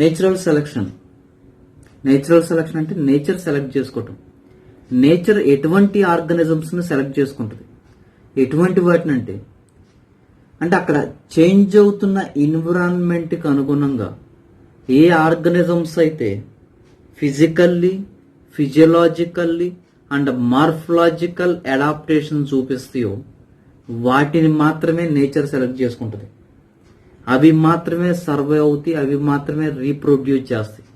Natural selection. Natural selection అంటే nature select చేసుకోవటం. Nature ఎటువంటి ఆర్గానిజమ్స్ని సెలెక్ట్ చేసుకుంటుంది, ఎటువంటి వాటిని అంటే అక్కడ చేంజ్ అవుతున్న ఎన్విరాన్మెంట్కి అనుగుణంగా ఏ ఆర్గానిజమ్స్ అయితే ఫిజికల్లీ, ఫిజియలాజికల్లీ అండ్ మార్ఫలాజికల్ అడాప్టేషన్ చూపిస్తాయో వాటిని మాత్రమే నేచర్ సెలెక్ట్ చేసుకుంటుంది. అవి మాత్రమే సర్వే అవుతాయి, అవి మాత్రమే రీప్రొడ్యూస్ చేస్తాయి.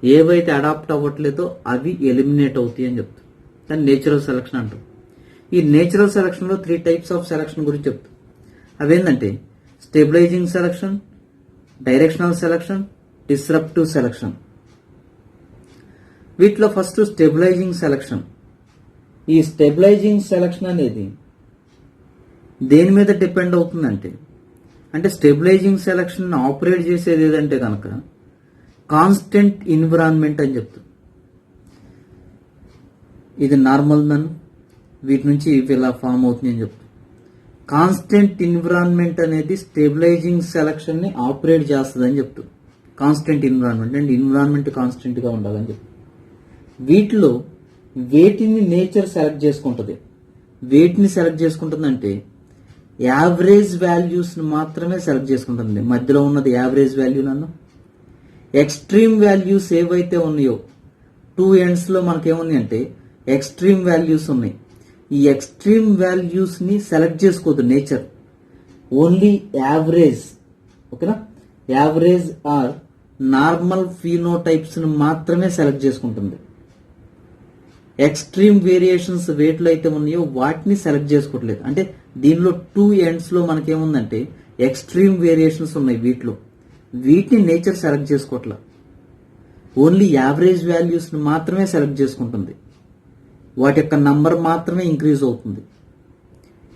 ఏవైతే అడాప్ట్ అవ్వట్లేదో అవి ఎలిమినేట్ అవుతాయి అని చెప్తారు. దాన్ని నేచురల్ సెలక్షన్ అంటారు. ఈ నేచురల్ సెలక్షన్లో 3 టైప్స్ ఆఫ్ సెలక్షన్ గురించి చెప్తారు. అవేంటంటే stabilising selection, directional selection, disruptive selection. వీటిలో ఫస్ట్ స్టెబిలైజింగ్ సెలక్షన్. ఈ స్టెబిలైజింగ్ సెలక్షన్ అనేది దేని మీద డిపెండ్ అవుతుందంటే స్టెబిలైజింగ్ సెలక్షన్ ఆపరేట్ చేసేది ఏదంటే కనుక కాన్స్టెంట్ ఎన్విరాన్మెంట్ అని చెప్తుంది. ఇది నార్మల్ నన్ను వీటి నుంచి ఇవి ఇలా ఫామ్ అవుతుంది అని చెప్తుంది. కాన్స్టెంట్ ఎన్విరాన్మెంట్ అనేది స్టెబిలైజింగ్ సెలక్షన్ ని ఆపరేట్ చేస్తుంది అని చెప్తుంది. కాన్స్టెంట్ ఎన్విరాన్మెంట్ అంటే ఎన్విరాన్మెంట్ కాన్స్టెంట్ గా ఉండాలని చెప్తుంది. వీటిలో వేటిని నేచర్ సెలెక్ట్ చేసుకుంటుంది. వేటిని సెలెక్ట్ చేసుకుంటుందంటే యావరేజ్ వాల్యూస్ మాత్రమే సెలెక్ట్ చేసుకుంటుంది. మధ్యలో ఉన్నది యావరేజ్ వాల్యూ నన్ను. ఎక్స్ట్రీమ్ వాల్యూస్ ఏవైతే ఉన్నాయో 2 ends లో మనకేముంది అంటే ఎక్స్ట్రీమ్ వాల్యూస్ ఉన్నాయి. ఈ ఎక్స్ట్రీమ్ వాల్యూస్ ని సెలెక్ట్ చేసుకోదు నేచర్. ఓన్లీ యావరేజ్, ఓకేనా, యావరేజ్ ఆర్ నార్మల్ ఫీనోటైప్స్ ని మాత్రమే సెలెక్ట్ చేసుకుంటుంది. ఎక్స్ట్రీమ్ వేరియేషన్స్ వేట్లో అయితే ఉన్నాయో వాటిని సెలెక్ట్ చేసుకోవట్లేదు. అంటే దీనిలో 2 ends లో మనకేముందంటే ఎక్స్ట్రీమ్ వేరియేషన్స్ ఉన్నాయి. వీటిని నేచర్ సెలెక్ట్ చేసుకోవట్లా. ఓన్లీ యావరేజ్ వాల్యూస్ ని మాత్రమే సెలెక్ట్ చేసుకుంటుంది. వాటి యొక్క నంబర్ మాత్రమే ఇంక్రీజ్ అవుతుంది.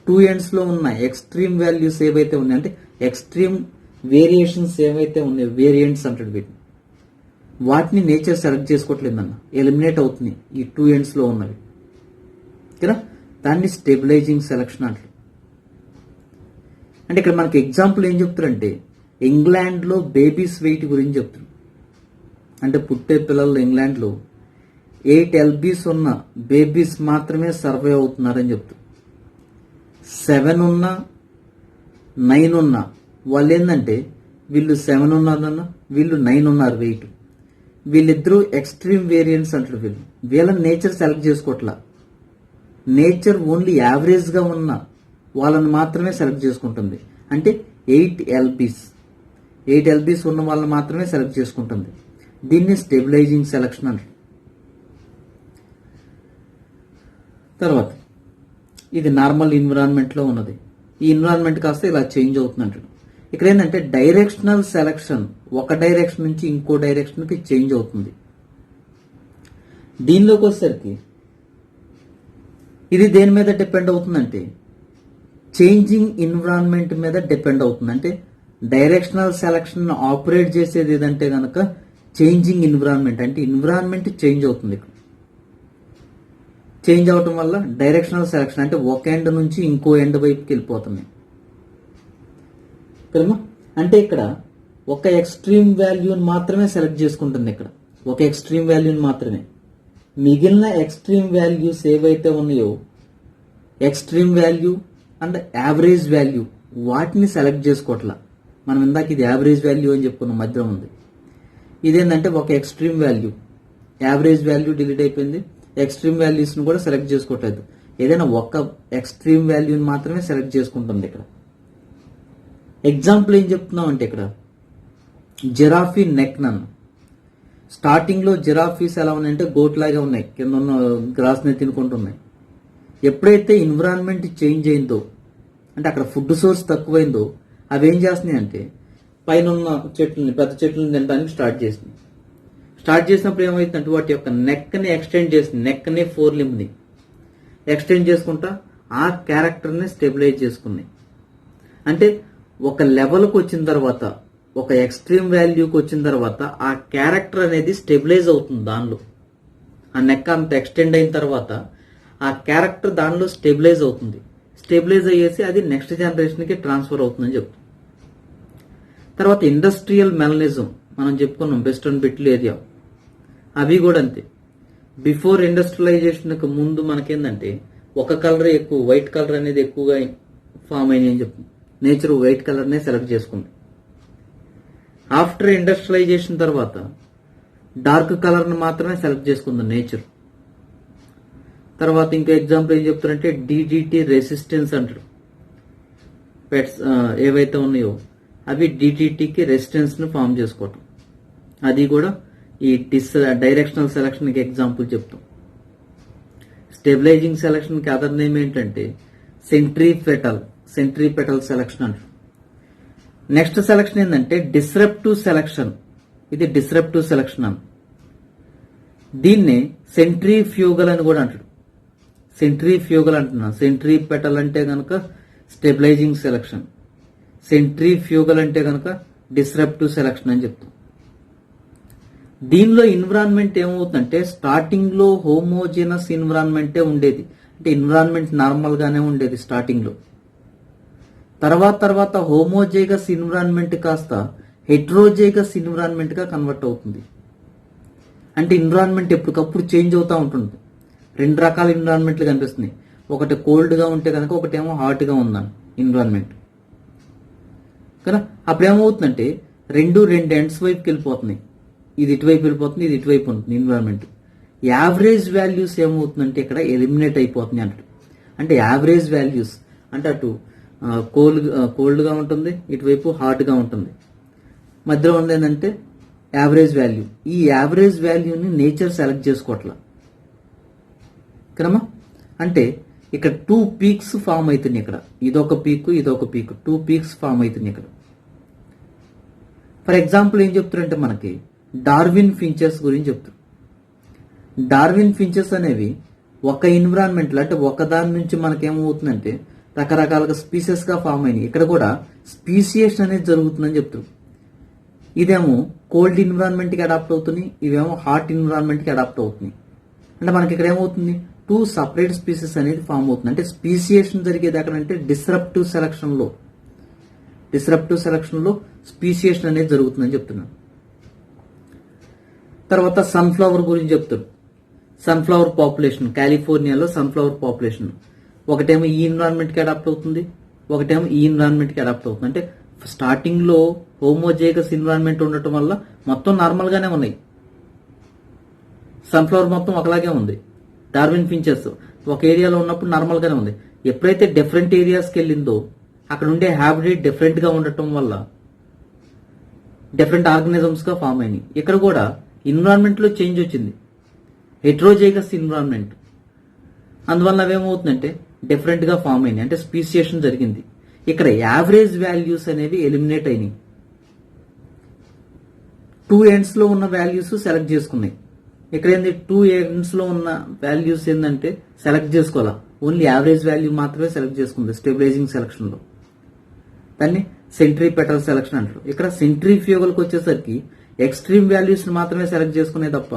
2 ends లో ఉన్న ఎక్స్ట్రీమ్ వాల్యూస్ ఏవైతే ఉన్నాయంటే ఎక్స్ట్రీమ్ వేరియేషన్స్ ఏవైతే ఉన్నాయో వేరియంట్స్ అంటాడు వాటిని నేచర్ సెలెక్ట్ చేసుకోవట్లేదన్న, ఎలిమినేట్ అవుతుంది ఈ 2 ends లో ఉన్నవి. ఓకేనా, దాన్ని స్టెబిలైజింగ్ సెలక్షన్ అంటారు. ఇక్కడ మనకి ఎగ్జాంపుల్ ఏం చెప్తారంటే ఇంగ్లాండ్లో బేబీస్ వెయిట్ గురించి చెప్తారు. పుట్టే పిల్లలు ఇంగ్లాండ్లో 8 lbs ఉన్న బేబీస్ మాత్రమే సర్వే అవుతున్నారని చెప్తారు. 7 ఉన్నా 9 ఉన్నా వాళ్ళు ఏంటంటే వీళ్ళు 7 ఉన్నారన్న, వీళ్ళు 9 ఉన్నారు వెయిట్. వీళ్ళిద్దరూ ఎక్స్ట్రీమ్ వేరియంట్స్ అంటారు. వీళ్ళని నేచర్ సెలెక్ట్ చేసుకోవట్లా. నేచర్ ఓన్లీ యావరేజ్ గా ఉన్న వాళ్ళని మాత్రమే సెలెక్ట్ చేసుకుంటుంది. 8 lbs ఉన్న వాళ్ళని మాత్రమే సెలెక్ట్ చేసుకుంటుంది. దీన్ని స్టెబిలైజింగ్ సెలక్షన్ అంటారు. తర్వాత ఇది నార్మల్ ఎన్విరాన్మెంట్ లో ఉన్నది. ఈ ఎన్విరాన్మెంట్ కాస్త ఇలా చేంజ్ అవుతుంది అంటాడు. ఇక్కడ ఏంటంటే డైరెక్షనల్ సెలక్షన్, ఒక డైరెక్షన్ నుంచి ఇంకో డైరెక్షన్ కి చేంజ్ అవుతుంది. దీనిలోకి వచ్చేసరికి ఇది దేని మీద డిపెండ్ అవుతుందంటే చేంజింగ్ ఎన్విరాన్మెంట్ మీద డిపెండ్ అవుతుంది. డైరెక్షనల్ సెలక్షన్ ఆపరేట్ చేసేది ఏదంటే కనుక చేంజింగ్ ఎన్విరాన్మెంట్, ఎన్విరాన్మెంట్ చేంజ్ అవుతుంది. చేంజ్ అవటం వల్ల డైరెక్షనల్ సెలక్షన్ ఒక ఎండ్ నుంచి ఇంకో ఎండ్ వైపుకి వెళ్ళిపోతుంది. ఇక్కడ ఒక ఎక్స్ట్రీమ్ వాల్యూని మాత్రమే సెలెక్ట్ చేసుకుంటుంది. ఇక్కడ ఒక ఎక్స్ట్రీమ్ వాల్యూని మాత్రమే. మిగిలిన ఎక్స్ట్రీమ్ వాల్యూస్ ఏవైతే ఉన్నాయో extreme value and average value వాటిని సెలెక్ట్ చేసుకోవట్లా. మనం ఇందాక ఇది యావరేజ్ వాల్యూ అని చెప్పుకున్నాం, మధ్యలో ఉంది. ఇదేంటంటే ఒక extreme value, average value delete అయిపోయింది. ఎక్స్ట్రీమ్ వాల్యూస్ ని కూడా సెలెక్ట్ చేసుకోవట్లేదు. ఏదైనా ఒక ఎక్స్ట్రీమ్ వాల్యూని మాత్రమే సెలెక్ట్ చేసుకుంటుంది. ఇక్కడ ఎగ్జాంపుల్ ఏం చెప్తున్నాం అంటే ఇక్కడ జిరాఫీ నెక్ నన్ను. స్టార్టింగ్ లో జిరాఫీస్ ఎలా ఉన్నాయంటే గోట్ లాగా ఉన్నాయి, కింద ఉన్న గ్రాస్ ని తినుకుంటున్నాయి. ఎప్పుడైతే ఎన్విరాన్మెంట్ చేంజ్ అయిందో అక్కడ ఫుడ్ సోర్స్ తక్కువైందో అవి ఏం చేస్తున్నాయి అంటే పైన ఉన్న చెట్లని, పెద్ద చెట్లను తినడానికి స్టార్ట్ చేసినప్పుడు ఏమైందంటే వాటి యొక్క నెక్ ని ఎక్స్టెండ్ చేసింది. నెక్ ని 4 limb ని ఎక్స్టెండ్ చేసుకుంటా ఆ క్యారెక్టర్ ని స్టెబిలైజ్ చేసుకున్నాయి. ఒక లెవెల్కి వచ్చిన తర్వాత, ఒక ఎక్స్ట్రీమ్ వాల్యూకి వచ్చిన తర్వాత ఆ క్యారెక్టర్ అనేది స్టెబిలైజ్ అవుతుంది. దానిలో ఆ నెక్ అంత ఎక్స్టెండ్ అయిన తర్వాత ఆ క్యారెక్టర్ దానిలో స్టెబిలైజ్ అవుతుంది. స్టెబిలైజ్ అయ్యేసి అది నెక్స్ట్ జనరేషన్కి ట్రాన్స్ఫర్ అవుతుందని చెప్తుంది. తర్వాత ఇండస్ట్రియల్ మెలనిజం మనం చెప్పుకున్నాం వెస్ట్రన్ బిట్లు ఏరియా, అవి కూడా అంతే. బిఫోర్ ఇండస్ట్రియలైజేషన్ ముందు మనకేందంటే ఒక కలర్ ఎక్కువ, వైట్ కలర్ అనేది ఎక్కువగా ఫామ్ అయినాయి అని చెప్తుంది. నేచర్ వైట్ కలర్నే సెలెక్ట్ చేసుకుంది. ఆఫ్టర్ ఇండస్ట్రియలైజేషన్ తర్వాత డార్క్ కలర్ని మాత్రమే సెలెక్ట్ చేసుకుంది నేచర్. తర్వాత ఇంకా ఎగ్జాంపుల్ ఏం చెప్తారంటే డిడిటి రెసిస్టెన్స్ అంటారు. పెట్స్ ఏవైతే ఉన్నాయో అవి డిటిటికి రెసిస్టెన్స్ని ఫామ్ చేసుకోవటం, అది కూడా ఈ డైరెక్షనల్ సెలక్షన్కి ఎగ్జాంపుల్ చెప్తాం. స్టెబిలైజింగ్ సెలక్షన్కి అదర్ నేమ్ ఏంటంటే సెంట్రిపెటల్ సెలక్షన్ అంటారు. నెక్స్ట్ సెలక్షన్ ఏంటంటే డిస్రప్టివ్ సెలక్షన్. ఇది డిస్రప్టివ్ సెలక్షన్ అని, దీన్ని సెంట్రిఫ్యూగల్ అని కూడా అంటాడు. సెంట్రిఫ్యూగల్ అంటున్నా, సెంట్రిపెటల్ అంటే కనుక స్టెబిలైజింగ్ సెలక్షన్, సెంట్రిఫ్యూగల్ అంటే కనుక డిస్రప్టివ్ సెలక్షన్ అని చెప్తాం. దీనిలో ఎన్విరాన్మెంట్ ఏమవుతుందంటే స్టార్టింగ్ లో హోమోజీనస్ ఎన్విరాన్మెంటే ఉండేది, అంటే ఎన్విరాన్మెంట్ నార్మల్ గానే ఉండేది స్టార్టింగ్ లో. తర్వాత హోమోజైగస్ ఎన్విరాన్మెంట్ కాస్త హెట్రోజైగస్ ఎన్విరాన్మెంట్ గా కన్వర్ట్ అవుతుంది. అంటే ఎన్విరాన్మెంట్ ఎప్పటికప్పుడు చేంజ్ అవుతూ ఉంటుంది. రెండు రకాల ఎన్విరాన్మెంట్లు కనిపిస్తున్నాయి. ఒకటి కోల్డ్ గా ఉంటే కనుక, ఒకటేమో హాట్ గా ఉందని ఎన్విరాన్మెంట్ కదా. అప్పుడు ఏమవుతుందంటే రెండు ఎండ్స్ వైపుకి వెళ్ళిపోతున్నాయి. ఇది ఇటువైపు వెళ్ళిపోతుంది, ఇది ఇటువైపు ఉంటుంది ఎన్విరాన్మెంట్. యావరేజ్ వాల్యూస్ ఏమవుతుందంటే ఇక్కడ ఎలిమినేట్ అయిపోతుంది అంటారు. అంటే యావరేజ్ వాల్యూస్ అంటే అటు కోల్డ్ గా ఉంటుంది, ఇటువైపు హాట్ గా ఉంటుంది, మధ్యలో ఉంది ఏంటంటే యావరేజ్ వాల్యూ. ఈ యావరేజ్ వాల్యూని నేచర్ సెలెక్ట్ చేసుకోవట్లా కదమ్మా. అంటే ఇక్కడ 2 పీక్స్ ఫామ్ అవుతున్నాయి. ఇక్కడ ఇదొక పీక్, ఇదొక పీక్, 2 పీక్స్ ఫామ్ అవుతున్నాయి ఇక్కడ. ఫర్ ఎగ్జాంపుల్ ఏం చెప్తారంటే మనకి డార్విన్ ఫించెస్ గురించి చెప్తారు. డార్విన్ ఫించెస్ అనేవి ఒక ఎన్విరాన్మెంట్ లో, అంటే ఒక దాని నుంచి మనకేమవుతుందంటే రకరకాలుగా స్పీసెస్ గా ఫామ్ అయినాయి. ఇక్కడ కూడా స్పీసియేషన్ అనేది జరుగుతుందని చెప్తారు. ఇదేమో కోల్డ్ ఎన్విరాన్మెంట్ కి అడాప్ట్ అవుతుంది, ఇవేమో హాట్ ఎన్విరాన్మెంట్ కి అడాప్ట్ అవుతుంది. అంటే మనకి ఇక్కడ ఏమవుతుంది 2 సపరేట్ స్పీసెస్ అనేది ఫామ్ అవుతుంది. అంటే స్పీసియేషన్ జరిగేది ఎక్కడంటే డిస్రప్టివ్ సెలక్షన్ లో స్పీసియేషన్ అనేది జరుగుతుందని చెప్తున్నాను. తర్వాత సన్ఫ్లవర్ గురించి చెప్తారు. సన్ఫ్లవర్ పాపులేషన్, కాలిఫోర్నియాలో సన్ఫ్లవర్ పాపులేషన్ ఒకటేమో ఈ ఎన్విరాన్మెంట్ కి అడాప్ట్ అవుతుంది, ఒకటేమో ఈ ఎన్విరాన్మెంట్ కి అడాప్ట్ అవుతుంది. అంటే స్టార్టింగ్ లో హోమోజైగస్ ఎన్విరాన్మెంట్ ఉండటం వల్ల మొత్తం నార్మల్ గానే ఉన్నాయి. సన్ఫ్లవర్ మొత్తం ఒకలాగే ఉంది. డార్విన్ ఫించెస్ ఒక ఏరియాలో ఉన్నప్పుడు నార్మల్ గానే ఉంది. ఎప్పుడైతే డిఫరెంట్ ఏరియాస్కి వెళ్ళిందో అక్కడ ఉండే హ్యాబిటేట్ డిఫరెంట్ గా ఉండటం వల్ల డిఫరెంట్ ఆర్గనిజమ్స్ గా ఫామ్ అయినాయి. ఇక్కడ కూడా ఎన్విరాన్మెంట్ లో చేంజ్ వచ్చింది, హెట్రోజైగస్ ఎన్విరాన్మెంట్. అందువల్ల అవేమవుతుందంటే డిఫరెంట్ గా ఫామ్ అయినాయి, అంటే స్పీసియేషన్ జరిగింది. ఇక్కడ యావరేజ్ వాల్యూస్ అనేవి ఎలిమినేట్ అయినాయి. 2 ఎండ్స్ లో ఉన్న వాల్యూస్ సెలెక్ట్ చేసుకున్నాయి. ఇక్కడ ఏంది 2 ఎండ్స్ లో ఉన్న వాల్యూస్ ఏంటంటే సెలెక్ట్ చేసుకోవాలా, ఓన్లీ యావరేజ్ వాల్యూ మాత్రమే సెలెక్ట్ చేసుకుంది స్టెబిలైజింగ్ సెలక్షన్ లో. దాన్ని సెంట్రిపెటల్ సెలక్షన్ అంటారు. ఇక్కడ సెంట్రిఫ్యూగల్ కి వచ్చేసరికి ఎక్స్ట్రీమ్ వాల్యూస్ మాత్రమే సెలెక్ట్ చేసుకునే తప్ప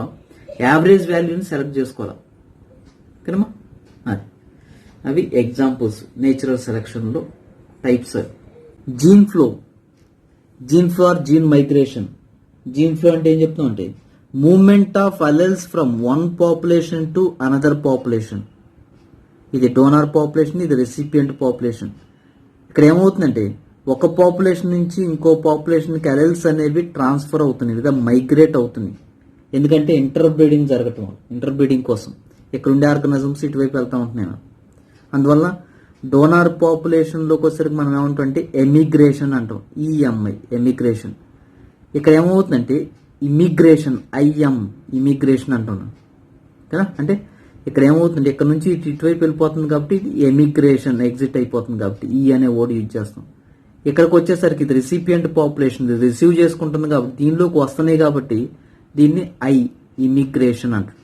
యావరేజ్ వాల్యూని సెలెక్ట్ చేసుకోవాలా కదమ్మా. అవి ఎగ్జాంపుల్స్ నేచురల్ సెలక్షన్ లో types. Gene flow or gene migration. Gene flow అంటే ఏం చెప్తాం అంటే movement of alleles from one population to another population. ఇది డోనార్ పాపులేషన్, ఇది రెసిపియంట్ పాపులేషన్. ఇక్కడ ఏమవుతుందంటే ఒక పాపులేషన్ నుంచి ఇంకో పాపులేషన్కి అలెల్స్ అనేవి ట్రాన్స్ఫర్ అవుతున్నాయి లేదా మైగ్రేట్ అవుతున్నాయి. ఎందుకంటే ఇంటర్బ్రీడింగ్ జరగటం, ఇంటర్బ్రీడింగ్ కోసం ఇక్కడ ఉండే ఆర్గనిజమ్స్ ఇటువైపు వెళ్తా ఉంటున్నాయి. అందువల్ల డోనార్ పాపులేషన్లోకి వచ్చేసరికి మనం ఏమంటాం ఎమిగ్రేషన్ అంటాం. EMI emigration. ఇక్కడ ఏమవుతుందంటే ఇమిగ్రేషన్, ఇమిగ్రేషన్ అంటున్నాం కదా. అంటే ఇక్కడ ఏమవుతుంది, ఇక్కడ నుంచి ఇటువైపు వెళ్ళిపోతుంది కాబట్టి ఇది ఎమిగ్రేషన్, ఎగ్జిట్ అయిపోతుంది కాబట్టి ఈ అనే వర్డ్ యూజ్ చేస్తాం. ఇక్కడికి వచ్చేసరికి ఇది రిసిపియంట్ పాపులేషన్, ఇది రిసీవ్ చేసుకుంటుంది కాబట్టి దీనిలోకి వస్తున్నాయి కాబట్టి దీన్ని ఇమిగ్రేషన్ అంటారు.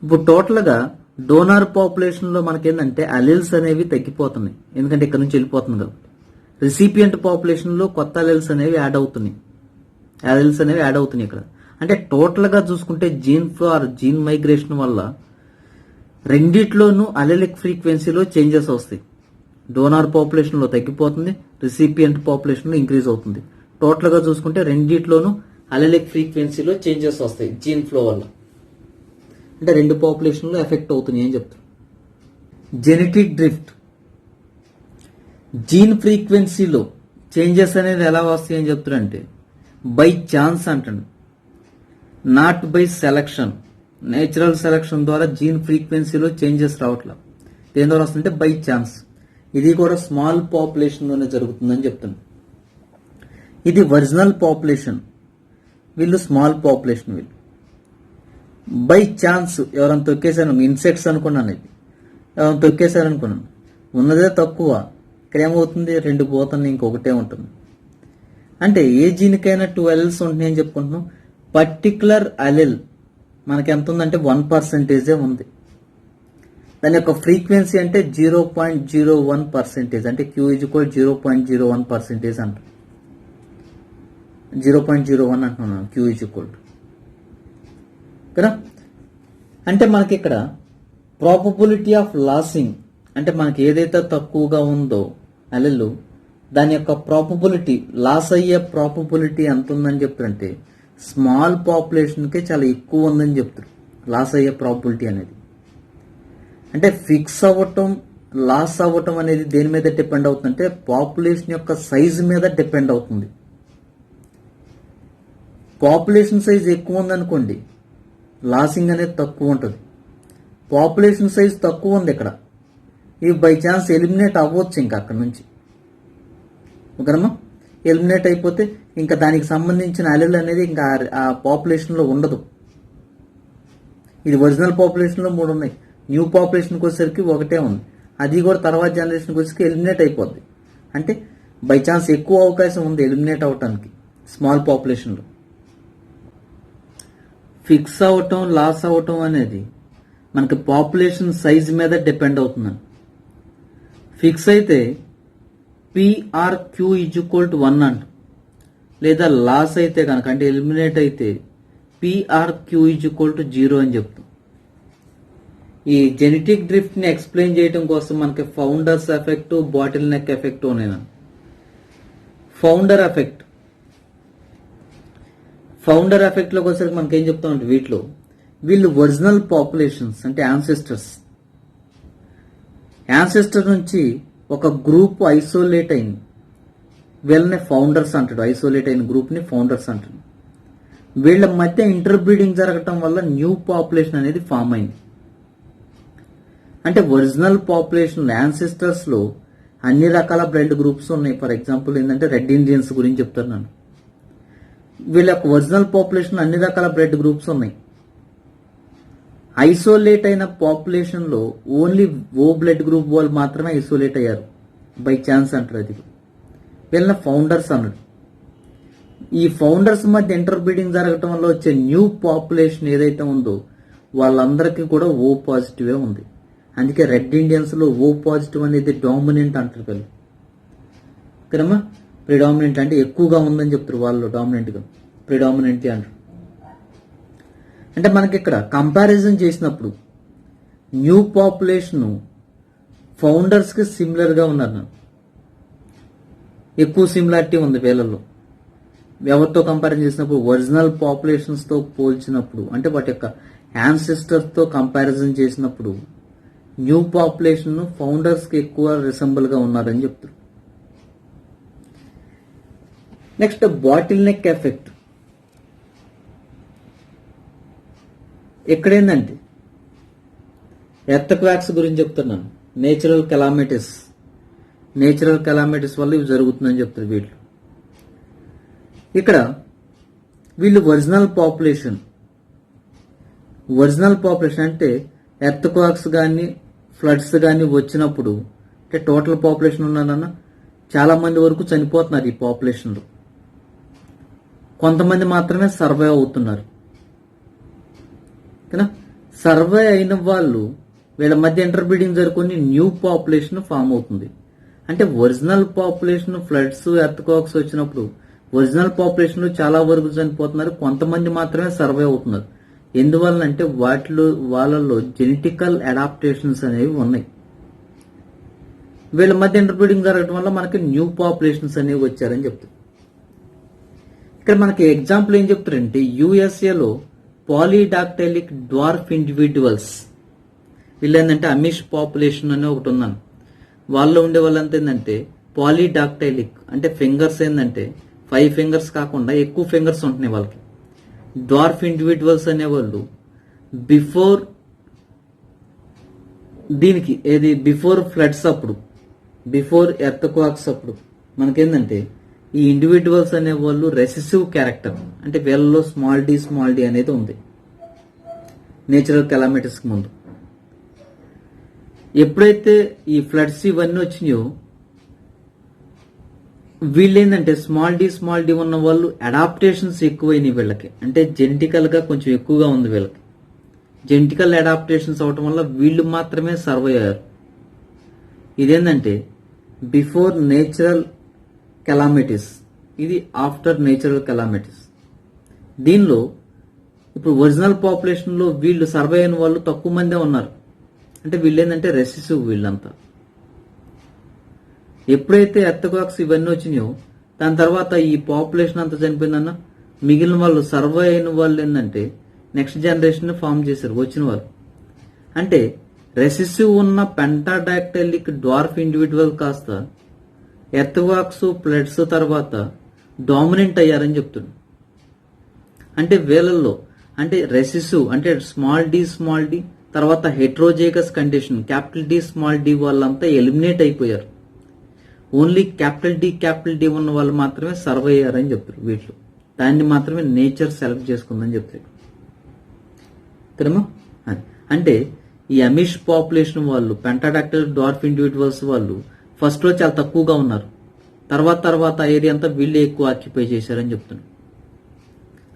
ఇప్పుడు టోటల్గా డోనార్ పాపులేషన్లో మనకేంటంటే అలెల్స్ అనేవి తగ్గిపోతున్నాయి, ఎందుకంటే ఇక్కడ నుంచి వెళ్ళిపోతుంది కాబట్టి. రిసిపియంట్ పాపులేషన్లో కొత్త అలెల్స్ అనేవి యాడ్ అవుతున్నాయి, ఇక్కడ. అంటే టోటల్గా చూసుకుంటే gene flow or gene migration వల్ల రెండిట్లోనూ అలెలిక్ ఫ్రీక్వెన్సీలో చేంజెస్ వస్తాయి. డోనార్ పాపులేషన్లో తగ్గిపోతుంది, రిసిపియంట్ పాపులేషన్లో ఇంక్రీజ్ అవుతుంది. టోటల్గా చూసుకుంటే రెండిట్లోనూ అలెలిక్ ఫ్రీక్వెన్సీలో చేంజెస్ వస్తాయి జీన్ ఫ్లో వల్ల. అంటే రెండు పాపులేషన్లో ఎఫెక్ట్ అవుతున్నాయి అని చెప్తారు. జెనెటిక్ డ్రిఫ్ట్, జీన్ ఫ్రీక్వెన్సీలో చేంజెస్ అనేది ఎలా వస్తాయి అని చెప్తారంటే బై ఛాన్స్ అంటాడు, not by selection. Natural selection ద్వారా జీన్ ఫ్రీక్వెన్సీలో చేంజెస్ రావట్లా. దేని ద్వారా వస్తుందంటే బై ఛాన్స్. ఇది కూడా స్మాల్ పాపులేషన్లోనే జరుగుతుందని చెప్తాను. ఇది ఒరిజినల్ పాపులేషన్, వీళ్ళు స్మాల్ పాపులేషన్. వీళ్ళు బై ఛాన్స్ ఎవరైనా తొక్కేశారు, ఇన్సెక్ట్స్ అనుకున్నాను, ఇది ఎవరైనా తొక్కేశారు అనుకున్నాను, ఉన్నదే తక్కువ, ఇక్కడ ఏమవుతుంది 2 పోతుంది, ఇంకొకటే ఉంటుంది. అంటే ఏ జీనికైనా 2 అలెల్స్ ఉంటున్నాయి అని చెప్పుకుంటున్నాం. పర్టికులర్ అలెల్ మనకి ఎంత ఉందంటే 1% ఉంది. దాని యొక్క ఫ్రీక్వెన్సీ అంటే 0.01%, అంటే Q ఈజ్ ఈక్వల్ 0.01% అంట. 0.01 అంటున్నాను Q ఈజ్ ఈక్వల్ కదా. అంటే మనకి ఇక్కడ ప్రాబబిలిటీ ఆఫ్ లాసింగ్, అంటే మనకి ఏదైతే తక్కువగా ఉందో అలెల్, దాని యొక్క ప్రాబబిలిటీ, లాస్ అయ్యే ప్రాబబిలిటీ ఎంత ఉందని చెప్తారంటే స్మాల్ పాపులేషన్కే చాలా ఎక్కువ ఉందని చెప్తారు లాస్ అయ్యే ప్రాబబిలిటీ అనేది. అంటే ఫిక్స్ అవ్వటం, లాస్ అవ్వటం అనేది దేని మీద డిపెండ్ అవుతుందంటే పాపులేషన్ యొక్క సైజు మీద డిపెండ్ అవుతుంది. పాపులేషన్ సైజ్ ఎక్కువ ఉందనుకోండి, లాసింగ్ అనేది తక్కువ ఉంటుంది. పాపులేషన్ సైజ్ తక్కువ ఉంది ఇక్కడ, ఇవి బై ఛాన్స్ ఎలిమినేట్ అవ్వచ్చు. ఇంకా అక్కడ నుంచి ఒకరమ్మా ఎలిమినేట్ అయిపోతే ఇంకా దానికి సంబంధించిన అలెల్ అనేది ఇంకా ఆ పాపులేషన్లో ఉండదు. ఇది ఒరిజినల్ పాపులేషన్లో 3 ఉన్నాయి, న్యూ పాపులేషన్కి వచ్చేసరికి ఒకటే ఉంది, అది కూడా తర్వాత జనరేషన్కి వచ్చేసరికి ఎలిమినేట్ అయిపోద్ది. అంటే బై ఛాన్స్ ఎక్కువ అవకాశం ఉంది ఎలిమినేట్ అవటానికి స్మాల్ పాపులేషన్లో. ఫిక్స్ అవటం, లాస్ అవటం అనేది మనకి పాపులేషన్ సైజ్ మీద డిపెండ్ అవుతుందండి. ఫిక్స్ అయితే PRQ = 1 అంట, లేదా లాస్ అయితే కనుక అంటే ఎలిమినేట్ అయితే PRQ = 0 అని చెప్తాం. ఈ జెనెటిక్ డ్రిఫ్ట్ ని ఎక్స్ప్లెయిన్ చేయడం కోసం మనకి founders effect, bottle neck effect ఉన్నాయి. ఫౌండర్ ఎఫెక్ట్, ఫౌండర్ ఎఫెక్ట్ లోకి వచ్చేసరికి మనకి ఏం చెప్తామంటే వీళ్ళు ఒరిజినల్ పాపులేషన్స్ అంటే యాన్సెస్టర్ నుంచి ఒక గ్రూప్ ఐసోలేట్ అయింది, వీళ్ళని ఫౌండర్స్ అంటాడు. ఐసోలేట్ అయిన గ్రూప్ ని ఫౌండర్స్ అంటాడు. వీళ్ళ మధ్య ఇంటర్బ్రీడింగ్ జరగటం వల్ల న్యూ పాపులేషన్ అనేది ఫామ్ అయింది. అంటే ఒరిజినల్ పాపులేషన్ యాన్సెస్టర్స్ లో అన్ని రకాల బ్లడ్ గ్రూప్స్ ఉన్నాయి. ఫర్ ఎగ్జాంపుల్ ఏంటంటే రెడ్ ఇండియన్స్ గురించి చెప్తాను నేను. వీళ్ళ యొక్క ఒరిజినల్ పాపులేషన్ అన్ని రకాల బ్లడ్ గ్రూప్స్ ఉన్నాయి. ఐసోలేట్ అయిన పాపులేషన్ లో ఓన్లీ ఓ బ్లడ్ గ్రూప్ వాళ్ళు మాత్రమే ఐసోలేట్ అయ్యారు, బై ఛాన్స్ అంటారు. అది వీళ్ళ ఫౌండర్స్ అన్నాడు. ఈ ఫౌండర్స్ మధ్య ఇంటర్బ్రీడింగ్ జరగటం వల్ల వచ్చే న్యూ పాపులేషన్ ఏదైతే ఉందో వాళ్ళందరికీ కూడా ఓ పాజిటివే ఉంది. అందుకే రెడ్ ఇండియన్స్ లో ఓ పాజిటివ్ అనేది డామినెంట్ అంటారు వీళ్ళు. కదమ్మా, ప్రిడామినెంట్ అంటే ఎక్కువగా ఉందని చెప్తారు వాళ్ళు, డామినెంట్ గా ప్రిడామినెంట్ అంటారు. అంటే మనకి ఇక్కడ కంపారిజన్ చేసినప్పుడు న్యూ పాపులేషన్ ఫౌండర్స్ కి సిమిలర్ గా ఉన్నారు, ఎక్కువ సిమిలారిటీ ఉంది వీళ్ళలో. ఎవరితో కంపారిజన్ చేసినప్పుడు ఒరిజినల్ పాపులేషన్స్ తో పోల్చినప్పుడు, అంటే వాటి యొక్క యాన్సెస్టర్స్ తో కంపారిజన్ చేసినప్పుడు న్యూ పాపులేషన్ ఫౌండర్స్ కి ఎక్కువ రిసెంబుల్ గా ఉన్నారని చెప్తారు. Next bottleneck effect. ఎక్కడేందంటే ఎర్త్ క్వాక్స్ గురించి చెప్తున్నాను. నేచురల్ కెలామిటీస్ వల్ల ఇవి జరుగుతుందని చెప్తారు వీళ్ళు. ఇక్కడ వీళ్ళు ఒరిజినల్ పాపులేషన్ అంటే ఎర్త్ క్వాక్స్ కానీ ఫ్లడ్స్ కానీ వచ్చినప్పుడు, అంటే టోటల్ పాపులేషన్ ఉన్నారన్న చాలా మంది వరకు చనిపోతున్నారు ఈ పాపులేషన్లో. కొంతమంది మాత్రమే సర్వే అవుతున్నారు. సర్వే అయిన వాళ్ళు వీళ్ళ మధ్య ఇంటర్బ్రీడింగ్ జరుగుకొని న్యూ పాపులేషన్ ఫామ్ అవుతుంది. అంటే original population floods, earth quacks వచ్చినప్పుడు ఒరిజినల్ పాపులేషన్ చాలా వరకు చనిపోతున్నారు, కొంతమంది మాత్రమే సర్వే అవుతున్నారు. ఎందువల్లంటే వాళ్ళలో జెనెటికల్ అడాప్టేషన్స్ అనేవి ఉన్నాయి. వీళ్ళ మధ్య ఇంటర్బ్రీడింగ్ జరగడం వల్ల మనకి న్యూ పాపులేషన్స్ అనేవి వచ్చారని చెప్తారు. ఇక్కడ మనకి ఎగ్జాంపుల్ ఏం చెప్తారంటే యుఎస్ఏలో పాలీడాక్టైలిక్ డ్వార్ఫ్ ఇండివిడ్యువల్స్ వీళ్ళు ఏంటంటే అమిష్ పాపులేషన్ అనే ఒకటి ఉన్నాను. వాళ్ళు ఉండే వాళ్ళంతా ఏంటంటే పాలీడాక్టైలిక్ అంటే ఫింగర్స్ ఏంటంటే 5 ఫింగర్స్ కాకుండా ఎక్కువ ఫింగర్స్ ఉంటున్నాయి వాళ్ళకి. డ్వార్ఫ్ ఇండివిడ్యువల్స్ అనేవాళ్ళు బిఫోర్ దీనికి ఏది బిఫోర్ ఫ్లడ్స్ అప్పుడు, బిఫోర్ ఎర్త్ క్వాక్స్ అప్పుడు మనకేంటంటే ఈ ఇండివిడ్యువల్స్ అనేవాళ్ళు రెసెసివ్ క్యారెక్టర్ అంటే వీళ్ళలో స్మాల్ డి అనేది ఉంది నేచురల్ కెలామిటీస్ ముందు. ఎప్పుడైతే ఈ ఫ్లడ్స్ ఇవన్నీ వచ్చినాయో వీళ్ళు ఏంటంటే స్మాల్ డి ఉన్న వాళ్ళు అడాప్టేషన్స్ ఎక్కువైనాయి వీళ్ళకి, అంటే జెనెటికల్ గా కొంచెం ఎక్కువగా ఉంది వీళ్ళకి. జెనెటికల్ అడాప్టేషన్స్ అవటం వల్ల వీళ్ళు మాత్రమే సర్వైవ్ అయ్యారు. ఇదేంటంటే బిఫోర్ నేచురల్ కెలామిటీస్, ఇది ఆఫ్టర్ నేచురల్ కెలామిటీస్. దీనిలో ఇప్పుడు ఒరిజినల్ పాపులేషన్ లో వీళ్ళు సర్వైవ్ అయిన వాళ్ళు తక్కువ మందే ఉన్నారు. అంటే వీళ్ళు ఏంటంటే రెసెసివ్ వీళ్ళంతా. ఎప్పుడైతే ఎర్త్క్వాక్స్ ఇవన్నీ వచ్చినాయో దాని తర్వాత ఈ పాపులేషన్ అంతా చనిపోయిందన్న మిగిలిన వాళ్ళు సర్వైవ్ అయిన వాళ్ళు ఏంటంటే నెక్స్ట్ జనరేషన్ ఫామ్ చేశారు వచ్చిన వాళ్ళు. అంటే రెసెసివ్ ఉన్న పెంటాడాక్టైలిక్ డ్వార్ఫ్ ఇండివిడ్యువల్ కాస్త ఎర్త్క్వాక్స్ ఫ్లడ్స్ తర్వాత డామినెంట్ అయ్యారని చెప్తున్నాడు. అంటే వీళ్ళల్లో అంటే రెసెసివ్ అంటే స్మాల్ డి తర్వాత హెట్రోజైగస్ కండిషన్ క్యాపిటల్ డి వాళ్ళంతా ఎలిమినేట్ అయిపోయారు. ఓన్లీ క్యాపిటల్ డి ఉన్న వాళ్ళు మాత్రమే సర్వైవ్ అయ్యారని చెప్తారు. వీటిలో దాన్ని మాత్రమే నేచర్ సెలెక్ట్ చేసుకుందని చెప్తారు కదమ్మా. అంటే ఈ అమిష్ పాపులేషన్ వాళ్ళు పెంటాడాక్టైల్ డ్వార్ఫ్ ఇండివిడ్యువల్స్ వాళ్ళు ఫస్ట్ లో చాలా తక్కువగా ఉన్నారు, తర్వాత ఏరియా అంతా వీళ్ళే ఎక్కువ ఆక్యుపై చేశారని చెప్తున్నారు.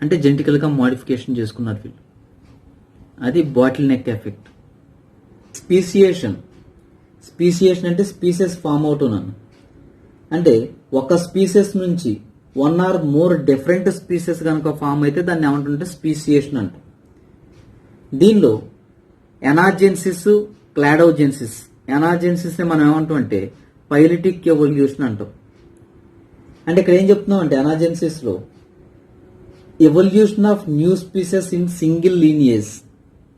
అంటే జెనెటికల్ గా మోడిఫికేషన్ చేసుకున్నారు వీళ్ళు. అది బాటిల్ నెక్ ఎఫెక్ట్. స్పీసియేషన్ అంటే స్పీసెస్ ఫామ్ అవుతున్నాను. అంటే ఒక స్పీసెస్ నుంచి 1 or more డిఫరెంట్ స్పీసెస్ కనుక ఫామ్ అయితే దాన్ని ఏమంటుంటే స్పీసియేషన్ అంట. దీనిలో ఎనార్జెన్సిస్, క్లాడోజెన్సిస్. ఎనార్జెన్సిస్ మనం ఏమంటాం అంటే పైలిటిక్ ఎవల్యూషన్ అంటాం. అంటే ఇక్కడ ఏం చెప్తున్నాం అంటే ఎనార్జెన్సిస్ లో evolution of new species in single lineage.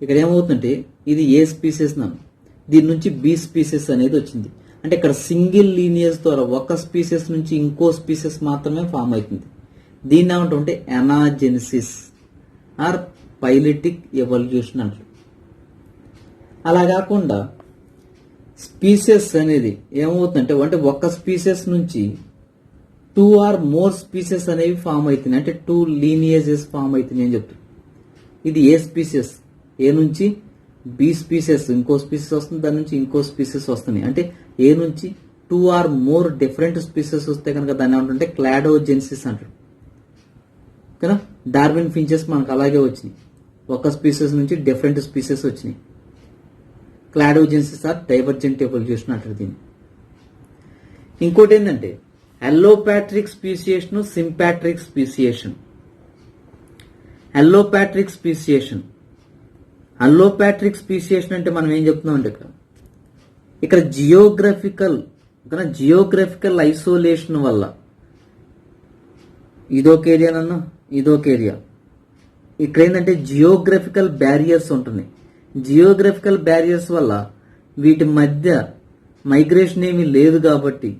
ఇక్కడ ఏమవుతుందంటే ఇది ఏ స్పీసెస్ నన్ను దీని నుంచి బి స్పీసెస్ అనేది వచ్చింది. అంటే ఇక్కడ సింగిల్ లీనియేజ్ ద్వారా ఒక స్పీసెస్ నుంచి ఇంకో స్పీసెస్ మాత్రమే ఫామ్ అవుతుంది. దీన్ని ఏమంటే ఎనార్జెన్సిస్ ఆర్ పైలిటిక్ ఎవల్యూషన్ అంటారు. అలా కాకుండా స్పీసెస్ అనేది ఏమవుతుందంటే అంటే ఒక స్పీసెస్ నుంచి 2 or more స్పీసెస్ అనేవి ఫామ్ అవుతున్నాయి. అంటే 2 లీనియేజెస్ ఫామ్ అవుతున్నాయి అని చెప్తారు. ఇది ఏ స్పీసెస్, ఏ నుంచి బి స్పీసెస్ ఇంకో స్పీసెస్ వస్తుంది, దాని నుంచి ఇంకో స్పీసెస్ వస్తున్నాయి. అంటే ఏ నుంచి 2 or more డిఫరెంట్ స్పీసెస్ వస్తే కనుక దాన్ని ఏమంటే క్లాడోజెన్సిస్ అంటారు కదా. డార్విన్ ఫించెస్ మనకు అలాగే వచ్చినాయి, ఒక స్పీసెస్ నుంచి డిఫరెంట్ స్పీసెస్ వచ్చినాయి. క్లాడోజెన్సిస్ ఆర్ డైవర్జెంట్ ఎవల్యూషన్ అంటారు దీన్ని. ఇంకోటి ఏంటంటే allopatric speciation, sympatric speciation. Allopatric speciation అంటే మనం ఏం చెప్తున్నాం అంటే ఇక్కడ జియోగ్రఫికల్ ఐసోలేషన్ వల్ల ఇదొక ఏరియానన్నా ఇదొక ఏరియా. ఇక్కడ ఏంటంటే జియోగ్రఫికల్ బ్యారియర్స్ ఉంటున్నాయి. జియోగ్రఫికల్ బ్యారియర్స్ వల్ల వీటి మధ్య మైగ్రేషన్ ఏమీ లేదు కాబట్టి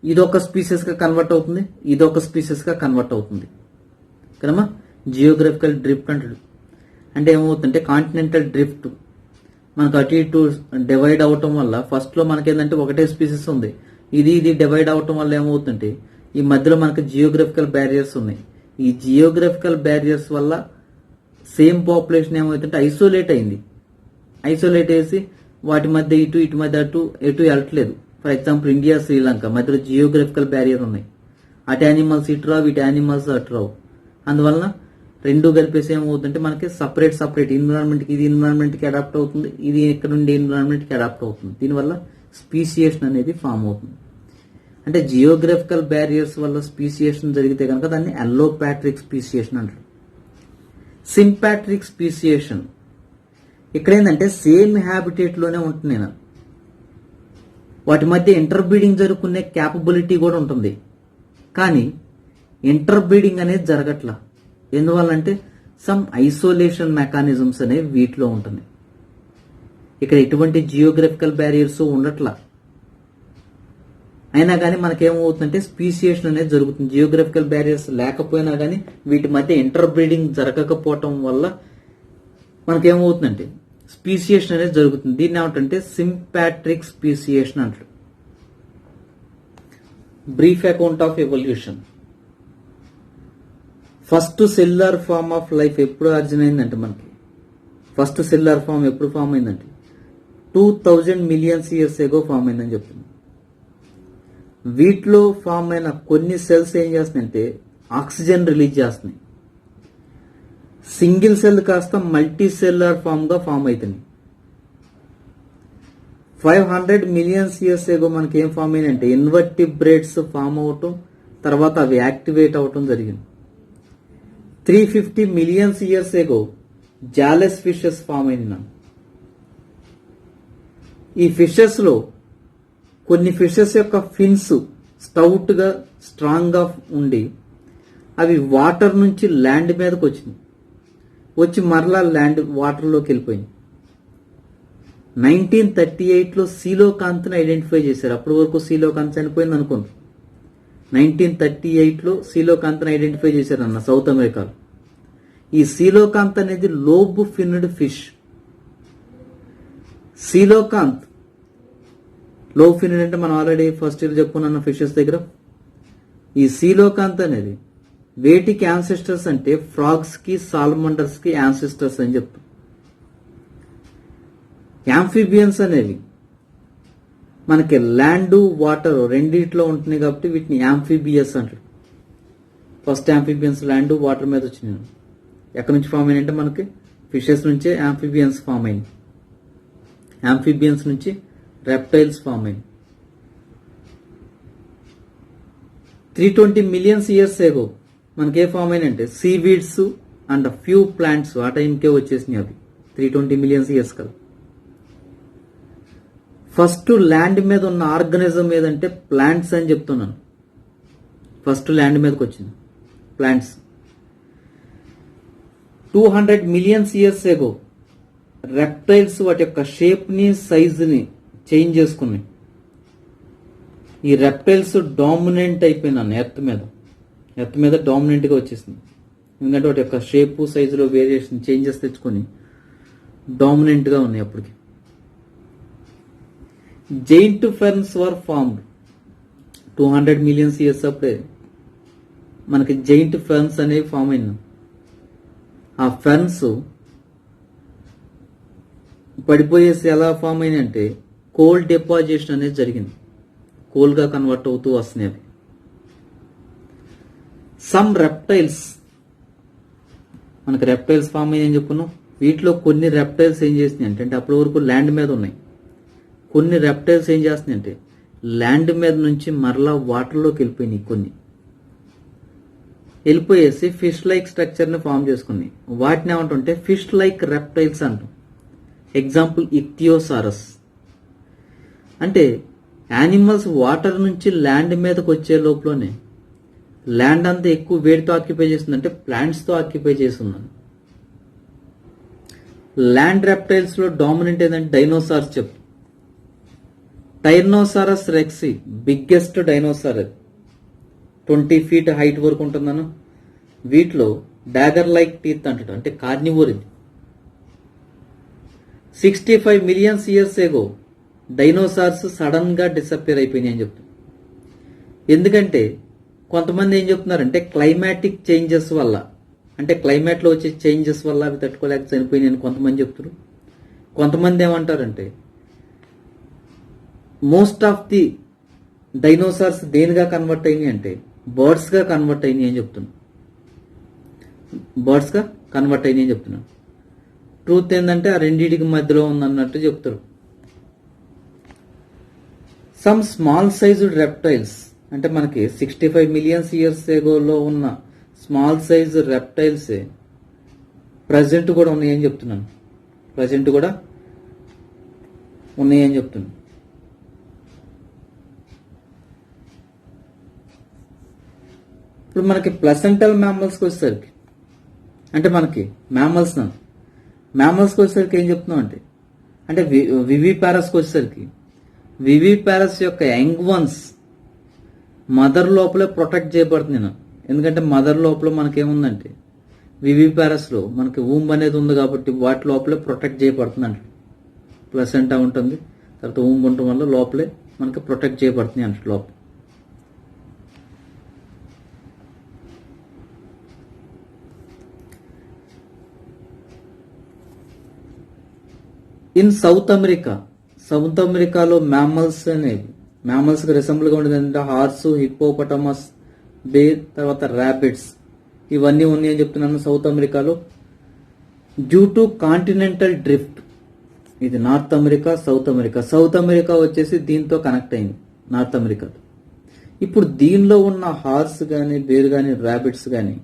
ఇదొక స్పీసెస్ గా కన్వర్ట్ అవుతుంది, ఇదొక స్పీసెస్ గా కన్వర్ట్ అవుతుంది కదమ్మా. జియోగ్రఫికల్ డ్రిఫ్ట్ అంటాడు. అంటే ఏమవుతుందంటే కాంటినెంటల్ డ్రిఫ్ట్ మనకు అటు ఇటు డివైడ్ అవటం వల్ల ఫస్ట్ లో మనకేంటంటే ఒకటే స్పీసెస్ ఉంది, ఇది డివైడ్ అవటం వల్ల ఏమవుతుందంటే ఈ మధ్యలో మనకు జియోగ్రఫికల్ బ్యారియర్స్ ఉన్నాయి. ఈ జియోగ్రఫికల్ బ్యారియర్స్ వల్ల సేమ్ పాపులేషన్ ఏమవుతుందంటే ఐసోలేట్ వేసి వాటి మధ్య ఇటు మధ్య ఎటు వెళ్ళట్లేదు. ఫర్ ఎగ్జాంపుల్ ఇండియా, శ్రీలంక మధ్యలో జియోగ్రఫికల్ బ్యారియర్ ఉన్నాయి. అటు యానిమల్స్ ఇటు రావు, ఇటు యానిమల్స్ అటు రావు. అందువలన రెండు కలిపేసి ఏమవుతుందంటే మనకి సపరేట్ ఎన్విరాన్మెంట్ కి ఇది ఎన్విరాన్మెంట్ కి అడాప్ట్ అవుతుంది, ఇది ఇక్కడ నుండి ఎన్విరాన్మెంట్ కి అడాప్ట్ అవుతుంది. దీనివల్ల స్పీసియేషన్ అనేది ఫామ్ అవుతుంది. అంటే జియోగ్రఫికల్ బ్యారియర్స్ వల్ల స్పీసియేషన్ జరిగితే కనుక దాన్ని అల్లోపాట్రిక్ స్పీసియేషన్ అంటారు. సింపాట్రిక్ స్పీసియేషన్ ఇక్కడ ఏంటంటే సేమ్ హ్యాబిటేట్ లోనే ఉంటుంది, వాటి మధ్య ఇంటర్బ్రీడింగ్ జరుపుకునే క్యాపబిలిటీ కూడా ఉంటుంది. కానీ ఇంటర్ బ్రీడింగ్ అనేది జరగట్లా. ఎందువల్లంటే సమ్ ఐసోలేషన్ మెకానిజమ్స్ అనేవి వీటిలో ఉంటున్నాయి. ఇక్కడ ఎటువంటి జియోగ్రఫికల్ బ్యారియర్స్ ఉండట్లా. అయినా కానీ మనకేమవుతుందంటే స్పీసియేషన్ అనేది జరుగుతుంది. జియోగ్రఫికల్ బ్యారియర్స్ లేకపోయినా కానీ వీటి మధ్య ఇంటర్ బ్రీడింగ్ జరగకపోవటం వల్ల మనకేమవుతుందంటే స్పీసియేషన్ అనేది జరుగుతుంది. దీన్ని ఏమంటే సింపాట్రిక్ స్పీసియేషన్ అంటారు. Brief account of evolution. First cellular form of life ఎప్పుడు ఆరిజిన్ అయిందంటే మనకి ఫస్ట్ సెల్యులర్ ఫార్మ్ ఎప్పుడు ఫామ్ అయిందంటే 2000 మిలియన్స్ ఇయర్స్ ఎగో ఫామ్ అయిందని చెప్తుంది. వీటిలో ఫామ్ అయిన కొన్ని సెల్స్ ఏం చేస్తున్నాయంటే ఆక్సిజన్ రిలీజ్ చేస్తున్నాయి. సింగిల్ సెల్ కాస్త మల్టీ సెల్యులర్ ఫామ్ గా ఫామ్ అవుతుంది. 500 మిలియన్స్ ఇయర్స్ ఎగో మనకి ఏం ఫామ్ అయిందంటే ఇన్వర్టిబ్రేట్స్ ఫామ్ అవటం, తర్వాత అవి యాక్టివేట్ అవటం జరిగింది. 350 millions years ago jawless fishes form అయింది. ఈ ఫిషెస్ లో కొన్ని ఫిషెస్ యొక్క ఫిన్స్ స్టౌట్ గా స్ట్రాంగ్ గా ఉండి అవి వాటర్ నుంచి ల్యాండ్ మీదకి వచ్చింది. వచ్చి మరలా ల్యాండ్ వాటర్లోకి వెళ్ళిపోయింది. 1938లో సీలోకాంత్ని ఐడెంటిఫై చేశారు. అప్పటి వరకు సీలోకాంత్ చనిపోయింది అనుకోండి. 1938లో సీలోకాంత్ని ఐడెంటిఫై చేశారన్న సౌత్ అమెరికాలో. ఈ సీలోకాంత్ అనేది లోబ్ ఫిన్డ్ ఫిష్. సీలోకాంత్ లోబ్ ఫిన్డ్ అంటే మనం ఆల్రెడీ ఫస్ట్ ఇయర్ చెప్పుకున్న ఫిషెస్ దగ్గర. ఈ సీలోకాంత్ అనేది వేటికి యాన్సిస్టర్స్ అంటే ఫ్రాగ్స్ కి సాల్మండర్స్ కి యాన్సిస్టర్స్ అని చెప్తాం. యాంఫిబియన్స్ అనేవి మనకి ల్యాండ్ వాటర్ రెండిట్లో ఉంటున్నాయి కాబట్టి వీటిని యాంఫిబియస్ అంటారు. ఫస్ట్ యాంఫిబియన్స్ ల్యాండ్ వాటర్ మీద వచ్చినాయి. ఎక్కడి నుంచి ఫామ్ అయినంటే మనకి ఫిషెస్ నుంచే యాంఫిబియన్స్ ఫామ్ అయింది. యాంఫిబియన్స్ నుంచి రెప్టైల్స్ ఫామ్ అయింది. 320 మిలియన్స్ ఇయర్స్ ఎగో మనకే ఫామ్ అయినంటే సీవీడ్స్ అండ్ ఫ్యూ ప్లాంట్స్ ఆ టైంకే వచ్చేసినాయి. అవి 320 మిలియన్స్ ఇయర్స్ కదా. ఫస్ట్ ల్యాండ్ మీద ఉన్న ఆర్గనిజం ఏదంటే ప్లాంట్స్ అని చెప్తున్నాను. ఫస్ట్ ల్యాండ్ మీదకి వచ్చింది ప్లాంట్స్. 200 మిలియన్స్ ఇయర్స్ ఎగో రెప్టైల్స్ వాటి యొక్క షేప్ ని సైజ్ ని చేంజ్ చేసుకున్నాయి. ఈ రెప్టైల్స్ డామినెంట్ అయిపోయినాను ఎర్త్ మీద డామినెంట్ గా వచ్చేసింది. ఎందుకంటే వాటి యొక్క షేప్ సైజులో వేరియేషన్ చేంజెస్ తెచ్చుకొని డామినెంట్ గా ఉన్నాయి. అప్పటికి giant ferns were formed. 200 millions years అప్పుడే మనకి జైంట్ ఫెర్న్స్ అనేవి ఫామ్ అయినాయి. ఆ ఫెర్న్స్ పడిపోయేసి ఎలా ఫామ్ అయినాయంటే కోల్ డిపాజిషన్ అనేది జరిగింది. కోల్ గా కన్వర్ట్ అవుతూ వస్తున్నాయి అవి. సమ్ రెప్టైల్స్ మనకి రెప్టైల్స్ ఫామ్ అయ్యాయని చెప్పుకున్నాం. వీటిలో కొన్ని రెప్టైల్స్ ఏం చేస్తున్నాయి అంటే అప్పటి వరకు ల్యాండ్ మీద ఉన్నాయి. కొన్ని రెప్టైల్స్ ఏం చేస్తున్నాయి అంటే ల్యాండ్ మీద నుంచి మరలా వాటర్లోకి వెళ్ళిపోయినాయి. కొన్ని వెళ్ళిపోయేసి ఫిష్ లైక్ స్ట్రక్చర్ ని ఫామ్ చేసుకున్నాయి. వాటిని ఏమంటుంటే ఫిష్ లైక్ రెప్టైల్స్ అంటాం. ఎగ్జాంపుల్ ఇక్థియోసారస్. అంటే యానిమల్స్ వాటర్ నుంచి ల్యాండ్ మీదకి వచ్చే లోపలనే ల్యాండ్ అంతా ఎక్కువ వేడితో ఆక్యుపై చేస్తుంది, అంటే ప్లాంట్స్ తో ఆక్యుపై చేస్తున్నాను. ల్యాండ్ రెప్టైల్స్ లో డామినెంట్ ఏదంటే డైనోసార్స్ చెప్తాం. టైర్నోసారస్ రెక్సీ బిగ్గెస్ట్ డైనోసార్, 20 ఫీట్ హైట్ వరకు ఉంటుందను. వీటిలో డాగర్ లైక్ టీత్ అంటాడు, అంటే కార్నివోర్ ఇది. 65 మిలియన్స్ ఇయర్స్ ఎగో డైనోసార్స్ సడన్ గా డిసప్పియర్ అయిపోయినాయి అని చెప్తాం. ఎందుకంటే కొంతమంది ఏం చెప్తున్నారంటే క్లైమాటిక్ చేంజెస్ వల్ల, అంటే క్లైమేట్ లో వచ్చే చేంజెస్ వల్ల అవి తట్టుకోలేక చనిపోయినాయి అని కొంతమంది చెప్తారు. కొంతమంది ఏమంటారంటే మోస్ట్ ఆఫ్ ది డైనోసార్స్ దేనిగా కన్వర్ట్ అయినాయి అంటే బర్డ్స్ గా కన్వర్ట్ అయినాయి అని చెప్తున్నాను. బర్డ్స్ గా కన్వర్ట్ అయినాయి అని చెప్తున్నాను. ట్రూత్ ఏంటంటే ఆ రెండింటికి మధ్యలో ఉందన్నట్టు చెప్తారు. సమ్ స్మాల్ సైజ్డ్ రెప్టైల్స్ అంటే మనకి 65 మిలియన్స్ ఇయర్స్ ఎగోలో ఉన్న స్మాల్ సైజ్ రెప్టైల్స్ ప్రజెంట్ కూడా ఉన్నాయని చెప్తున్నాను. ఇప్పుడు మనకి ప్లసెంటల్ మ్యామల్స్కి వచ్చేసరికి అంటే మనకి మ్యామల్స్కి వచ్చేసరికి ఏం చెప్తున్నాం అంటే వివి ప్యారస్కి వచ్చేసరికి వివి ప్యారస్ యొక్క యంగ్ వన్స్ మదర్ లోపలే ప్రొటెక్ట్ చేయబడుతుంది. ఎందుకంటే మదర్ లోపల మనకేముందంటే వివి ప్యారస్లో మనకి ఊంబ్ అనేది ఉంది కాబట్టి వాటి లోపలే ప్రొటెక్ట్ చేయబడుతుంది అంటే ప్లసెంటా ఉంటుంది, తర్వాత ఊంబ్ ఉండటం వల్ల లోపలే మనకి ప్రొటెక్ట్ చేయబడుతుంది అంటే లోపల. ఇన్ సౌత్ అమెరికాలో మ్యామల్స్కి రిసెంబుల్గా ఉండేది ఏంటంటే హార్స్, హిప్పోపటమస్, బేర్, తర్వాత ర్యాబిట్స్ ఇవన్నీ ఉన్నాయి అని చెప్తున్నాను సౌత్ అమెరికాలో. డ్యూ టు కాంటినెంటల్ డ్రిఫ్ట్, ఇది నార్త్ అమెరికా, సౌత్ అమెరికా వచ్చేసి దీంతో కనెక్ట్ అయింది నార్త్ అమెరికాలో. ఇప్పుడు దీనిలో ఉన్న హార్స్ కానీ, బేర్ కానీ, ర్యాబిట్స్ కానీ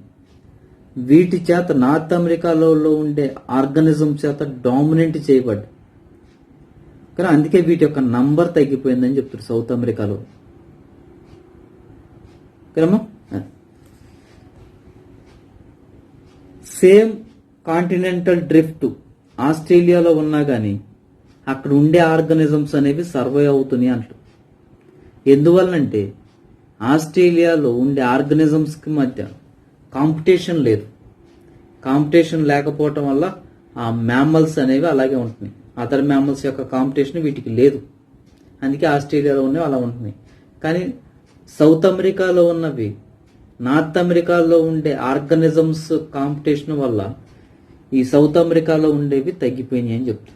వీటి చేత నార్త్ అమెరికాలో ఉండే ఆర్గానిజం చేత డామినెంట్ చేయబడ్డాయి. కానీ అందుకే వీటి యొక్క నంబర్ తగ్గిపోయిందని చెప్తారు సౌత్ అమెరికాలో. కదమ్మా, సేమ్ కాంటినెంటల్ డ్రిఫ్ట్ ఆస్ట్రేలియాలో ఉన్నా కానీ అక్కడ ఉండే ఆర్గానిజమ్స్ అనేవి సర్వైవ్ అవుతున్నాయి అంటారు. ఎందువల్లంటే ఆస్ట్రేలియాలో ఉండే ఆర్గానిజమ్స్కి మధ్య కాంపిటీషన్ లేదు. కాంపిటీషన్ లేకపోవటం వల్ల ఆ మ్యామల్స్ అనేవి అలాగే ఉంటున్నాయి. అదర్ మ్యామల్స్ యొక్క కాంపిటీషన్ వీటికి లేదు. అందుకే ఆస్ట్రేలియాలో ఉన్నవి అలా ఉంటున్నాయి. కానీ సౌత్ అమెరికాలో ఉన్నవి నార్త్ అమెరికాలో ఉండే ఆర్గానిజమ్స్ కాంపిటీషన్ వల్ల ఈ సౌత్ అమెరికాలో ఉండేవి తగ్గిపోయినాయి అని చెప్తారు.